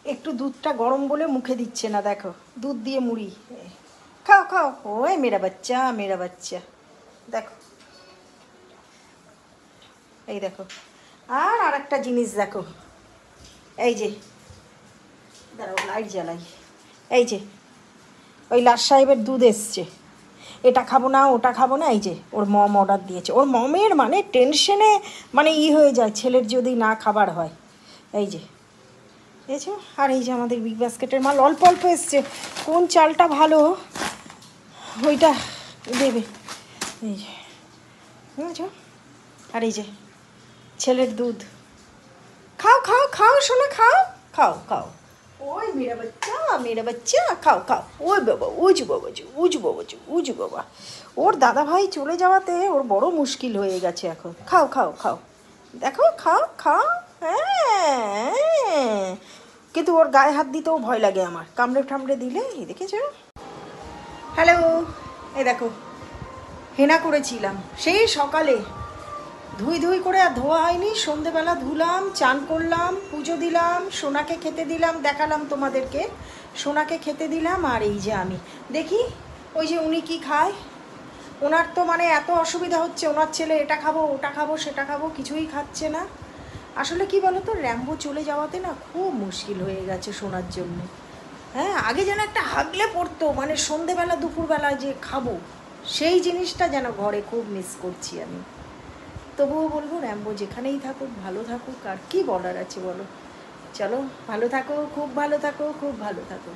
একটু দুধটা গরম বলে মুখে দিচ্ছে না, দেখো দুধ দিয়ে মুড়ি। খাও খাও, ওই মেরা বাচ্চা মেরা বাচ্চা, দেখো এই দেখো। আর একটা জিনিস দেখো, এই যে দাঁড়াও লাইট জ্বালাই, এই যে ওই লাট সাহেবের দুধ এসছে, এটা খাবো না ওটা খাবো না, এই যে ওর মম অর্ডার দিয়েছে। ওর মমের মানে টেনশনে মানে হয়ে যায় ছেলের যদি না খাবার হয়। এই যে দেখছো, আর এই যে আমাদের বিগ বাস্কেটের মাল অল্প অল্প এসছে, কোন চালটা ভালো ওইটা দেবে। এই যে বুঝছো, আর এই যে ছেলের দুধ। খাও খাও খাও শোনো, খাও খাও খাও, ওই মেরা বাচ্চা খাও খাও। ওই বাবা উজু বাবাজু উজু বাবাজু উজু বাবা। ওর দাদা ভাই চলে যাওয়াতে ওর বড় মুশকিল হয়ে গেছে এখন। খাও খাও খাও, দেখো খাও খাও। হ্যাঁ, কিন্তু ওর গায়ে হাত দিতেও ভয় লাগে আমার, কামড়ে ঠামড়ে দিলে। এই দেখেছো। হ্যালো, এই দেখো হেনা করেছিলাম সেই সকালে, ধুই ধুই করে আর ধোয়া হয়নি। সন্ধেবেলা ধুলাম, চান করলাম, পুজো দিলাম, সোনাকে খেতে দিলাম, দেখালাম তোমাদেরকে, সোনাকে খেতে দিলাম। আর এই যে আমি দেখি ওই যে উনি কি খায়। ওনার তো মানে এত অসুবিধা হচ্ছে, ওনার ছেলে এটা খাবো ওটা খাবো সেটা খাবো কিছুই খাচ্ছে না। আসলে কি বলো তো, র্যাম্বো চলে যাওয়াতে না খুব মুশকিল হয়ে গেছে সোনার জন্য। হ্যাঁ, আগে যেন একটা হাগলে পড়তো, মানে সন্ধেবেলা দুপুরবেলা যে খাবো সেই জিনিসটা যেন ঘরে খুব মিস করছি আমি। তবুও বলবো র্যাম্বো যেখানেই থাকুক ভালো থাকুক, আর কি বলার আছে বলো। চলো ভালো থাকো, খুব ভালো থাকো, খুব ভালো থাকো।